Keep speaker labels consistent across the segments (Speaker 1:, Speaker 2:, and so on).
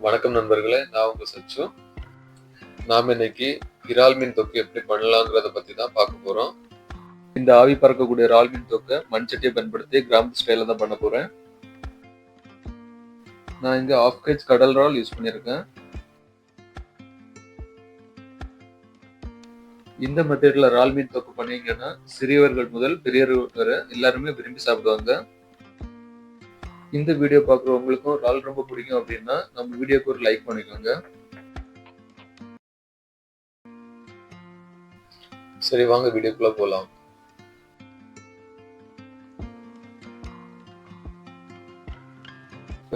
Speaker 1: வணக்கம் நண்பர்களே, நான் உங்க சச்சு. நாம இன்னைக்கு இறால் மீன் தொக்கு எப்படி பண்ணலாங்கிறத பத்தி தான் பார்க்க போறோம். இந்த ஆவி பறக்கக்கூடிய இறால் மீன் தொக்கை மண்சட்டியை பயன்படுத்தி கிராம்பு ஸ்டைல தான் பண்ண போறேன். நான் இங்க 1/2 kg கடல் இறால் யூஸ் பண்ணியிருக்கேன். இந்த மெத்தட்ல இறால் மீன் தொக்கு பண்ணீங்கன்னா சிறியவர்கள் முதல் பெரியவர்கள் வரை எல்லாருமே விரும்பி சாப்பிடுவாங்க. இந்த வீடியோ பார்க்குறவங்களுக்கும் இறால் ரொம்ப பிடிக்கும் அப்படின்னா நம்ம வீடியோக்கு ஒரு லைக் பண்ணிக்கோங்க. சரி, வாங்க வீடியோக்குள்ள போலாம்.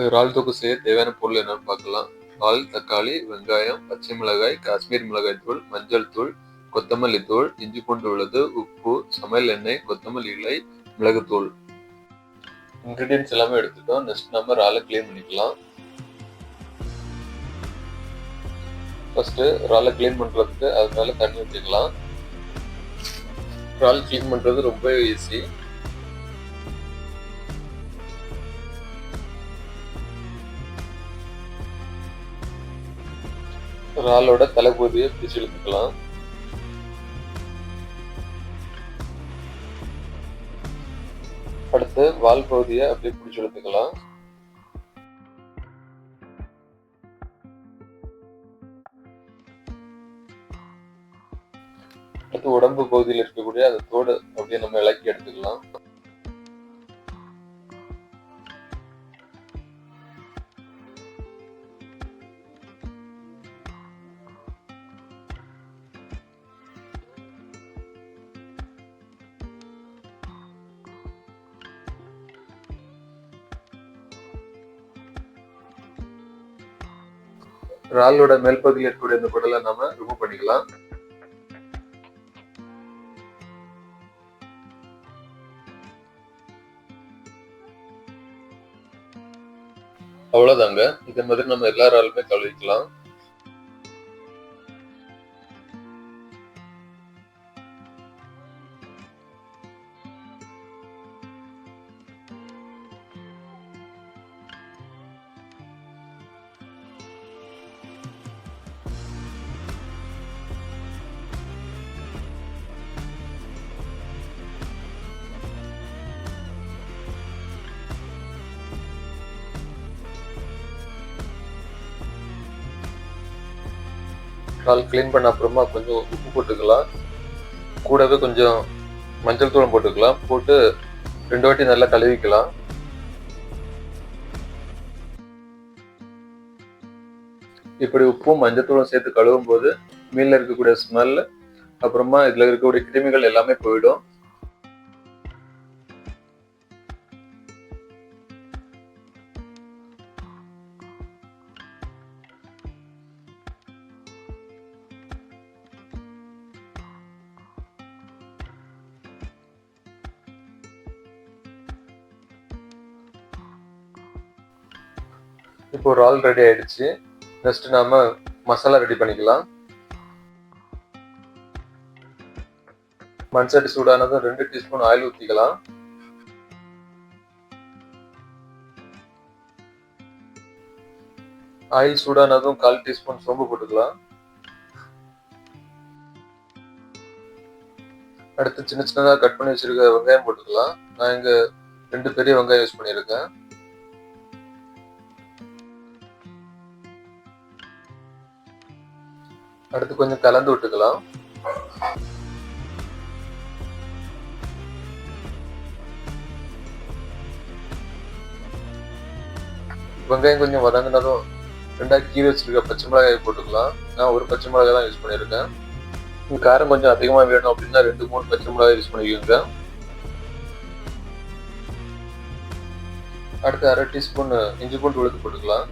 Speaker 1: இறால் தொக்கு செய்ய தேவையான பொருள் என்னன்னு பார்க்கலாம். இறால், தக்காளி, வெங்காயம், பச்சை மிளகாய், காஷ்மீர் மிளகாய் தூள், மஞ்சள் தூள், கொத்தமல்லி தூள், இஞ்சி பூண்டு விழுது, உப்பு, சமையல் எண்ணெய், கொத்தமல்லி இலை, மிளகுத்தூள். இன்கிரீடியன்ஸ் எல்லாமே எடுத்துட்டோம். நெக்ஸ்ட் நம்ம இறாலை கிளீன் பண்ணிக்கலாம். ஃபர்ஸ்ட் இறாலை கிளீன் பண்றதுக்கு அது மேல தண்ணி ஊற்றிக்கலாம். இறால் கிளீன் பண்றது ரொம்ப ஈஸி. இறாலோட தலைப்பகுதியை பிடிச்சு இழுத்துக்கலாம். அடுத்து வால் பகுதியை அப்படியே பிடிச்சு இழுத்துக்கலாம். அடுத்து உடம்பு பகுதியில் இருக்கக்கூடிய அந்த தோடு அப்படியே நம்ம இலக்கி எடுத்துக்கலாம். இறாலோட மேல் பகுதியில் இருக்கக்கூடிய இந்த குடலை நாம ரிமூவ் பண்ணிக்கலாம். அவ்வளவுதாங்க. இதே மாதிரி நம்ம எல்லா இறாலுமே கழுவிக்கலாம். இறால் கிளீன் பண்ண அப்புறமா கொஞ்சம் உப்பு போட்டுக்கலாம். கூடவே கொஞ்சம் மஞ்சள் தூள் போட்டுக்கலாம். போட்டு 2 வாட்டி நல்லா கழுவிக்கலாம். இப்படி உப்பும் மஞ்சள் தூளும் சேர்த்து கழுவும் போது மீன்ல இருக்கக்கூடிய ஸ்மெல், அப்புறமா இதுல இருக்கக்கூடிய கிருமிகள் எல்லாமே போயிடும். இப்போ இறால் ரெடி ஆயிடுச்சு. நெக்ஸ்ட் நாம மசாலா ரெடி பண்ணிக்கலாம். மண் சட்டி சூடானதும் 2 டீஸ்பூன் ஆயில் ஊற்றிக்கலாம். ஆயில் சூடானதும் 1/4 டீஸ்பூன் சோம்பு போட்டுக்கலாம். அடுத்து சின்ன சின்னதாக கட் பண்ணி வச்சிருக்க வெங்காயம் போட்டுக்கலாம். நான் இங்க 2 பெரிய வெங்காயம் யூஸ் பண்ணியிருக்கேன். அடுத்து கொஞ்சம் கலந்து விட்டுக்கலாம். வெங்காயம் கொஞ்சம் வதங்கினதும் 2 கீரை வச்சிருக்க பச்சை மிளகாய் போட்டுக்கலாம். நான் ஒரு பச்சை மிளகாய் தான் யூஸ் பண்ணியிருக்கேன். காரம் கொஞ்சம் அதிகமா வேணும் அப்படின்னா 2-3 பச்சை மிளகாய் யூஸ் பண்ணிக்கோங்க. அடுத்து 1/2 டீஸ்பூன் இஞ்சி பூண்டு விழுது போட்டுக்கலாம்.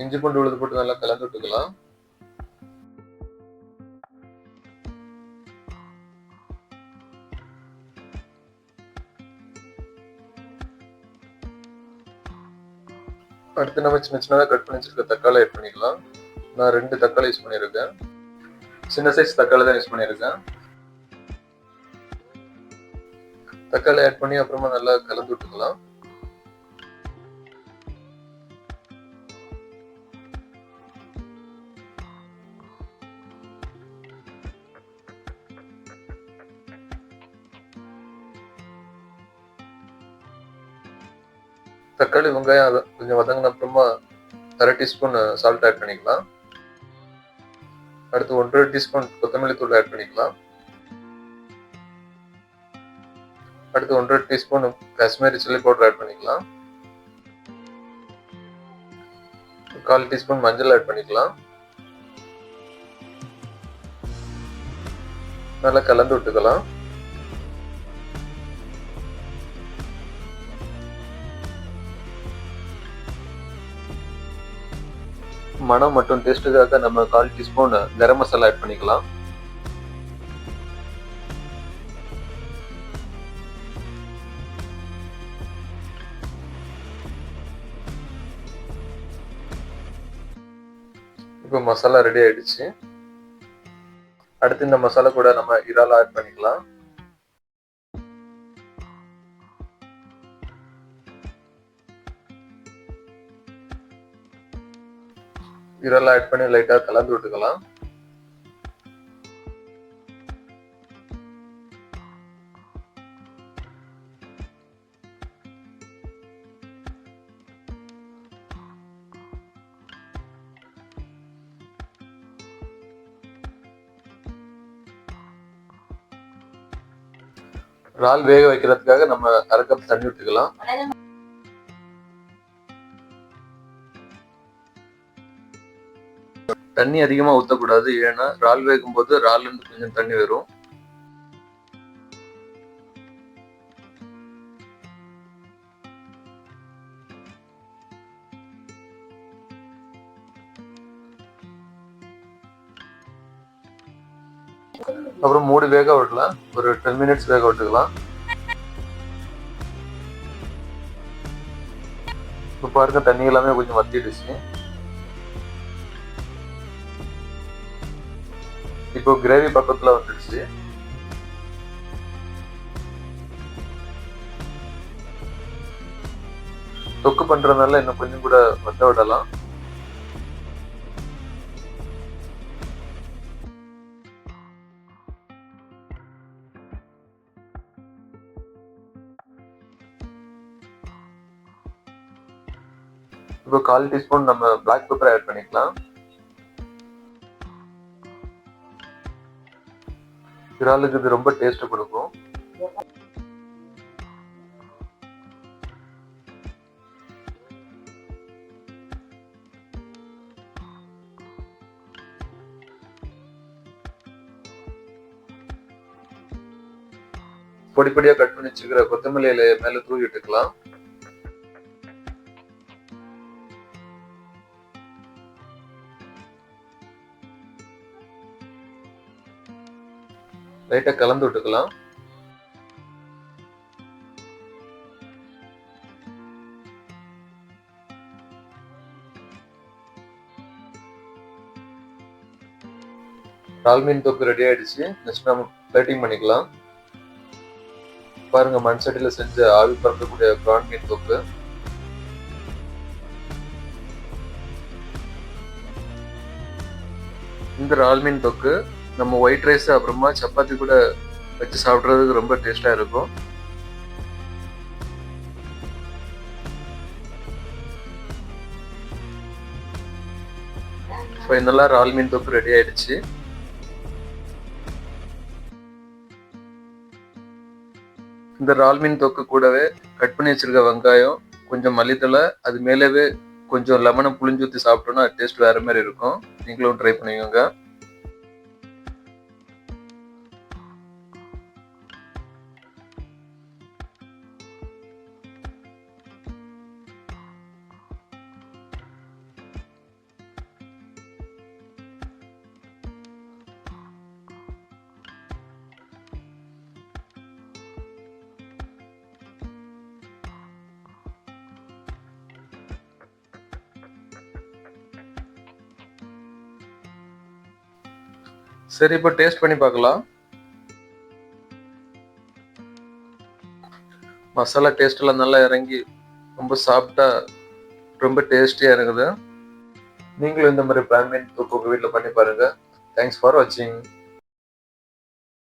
Speaker 1: இஞ்சி பூண்டு விழுது போட்டு நல்லா கலந்து விட்டுக்கலாம். அடுத்து நம்ம சின்ன சின்னதாக கட் பண்ணி வச்சிருக்க தக்காளி ஆட் பண்ணிக்கலாம். நான் 2 தக்காளி யூஸ் பண்ணியிருக்கேன். சின்ன சைஸ் தக்காளி தான் யூஸ் பண்ணியிருக்கேன். தக்காளி ஆட் பண்ணி அப்புறமா நல்லா கலந்து விட்டுக்கலாம். தக்காளி வெங்காயம் கொஞ்சம் வதங்கின அப்புறமா 1/2 டீஸ்பூன் சால்ட் ஆட் பண்ணிக்கலாம். அடுத்து 1.5 டீஸ்பூன் கொத்தமல்லி தூள் ஆட் பண்ணிக்கலாம். அடுத்து 1.5 teaspoon Kashmiri chilli powder add பண்ணிக்கலாம். 1/4 டீஸ்பூன் மஞ்சள் ஆட் பண்ணிக்கலாம். நல்லா கலந்து விட்டுக்கலாம். மனம் மற்றும் டேஸ்ட்டுக்காக நம்ம 1/4 டீஸ்பூன் கரம் மசாலா ஆட் பண்ணிக்கலாம். இப்போ மசாலா ரெடி ஆயிடுச்சு. அடுத்து இந்த மசாலா கூட நம்ம இறால் ஆட் பண்ணிக்கலாம். இறால் ஆட் பண்ணி லைட்டா கலந்து விட்டுக்கலாம். இறால் வேக வைக்கிறதுக்காக நம்ம 1/2 கப் தண்ணி விட்டுக்கலாம். தண்ணி அதிகமா ஊற்றக்கூடாது, ஏன்னா இறால் வேகும் போது இறால்ல இருந்து கொஞ்சம் தண்ணி வரும். அப்புறம் மூடி வேக விடலாம். ஒரு 10 மினிட்ஸ் வேக விட்டுக்கலாம். இப்போ பாருங்க, தண்ணி எல்லாமே கொஞ்சம் வத்திடுச்சு. இப்போ கிரேவி பக்கத்துல வந்துடுச்சு. தொக்கு பண்றதுனால இன்னும் கொஞ்சம் கூட வத்த விடலாம். இப்போ 1/4 டீஸ்பூன் நம்ம பிளாக் பெப்பர் ஆட் பண்ணிக்கலாம். இறாலுக்கு இது ரொம்ப டேஸ்ட் கொடுக்கும். பொடி பொடியா கட் பண்ணி வச்சுக்கிற கொத்தமல்லி இலையை மேல தூவி விட்டுக்கலாம். லைட்டா கலந்து விட்டுக்கலாம். இறால் மீன் தொக்கு ரெடி ஆயிடுச்சு. நெக்ஸ்ட் நம்ம பிளேட்டிங் பண்ணிக்கலாம். பாருங்க, மண் சட்டியில செஞ்ச ஆவி பறக்கக்கூடிய பிரான் மீன் தொக்கு. இந்த இறால் மீன் தொக்கு நம்ம ஒயிட் ரைஸ் அப்புறமா சப்பாத்தி கூட வச்சு சாப்பிட்றதுக்கு ரொம்ப டேஸ்டா இருக்கும். ஃபைனலா இறால் மீன் தொக்கு ரெடி ஆயிடுச்சு. இந்த இறால் மீன் தொக்கு கூடவே கட் பண்ணி வச்சிருக்க வெங்காயம், கொஞ்சம் மல்லித்தலை, அது மேலவே கொஞ்சம் லெமனை புளிஞ்சு ஊற்றி சாப்பிட்டோம்னா டேஸ்ட் வேற மாதிரி இருக்கும். நீங்களும் ட்ரை பண்ணிக்கோங்க. சரி, இப்போ டேஸ்ட் பண்ணி பார்க்கலாம். மசாலா டேஸ்ட் எல்லாம் நல்லா இறங்கி ரொம்ப சாப்பிட்டா ரொம்ப டேஸ்டியா இருக்குது. நீங்களும் இந்த மாதிரி பிரான் மீன் தொக்கு உங்க வீட்டில் பண்ணி பாருங்க. தேங்க்ஸ் ஃபார் வாட்சிங்.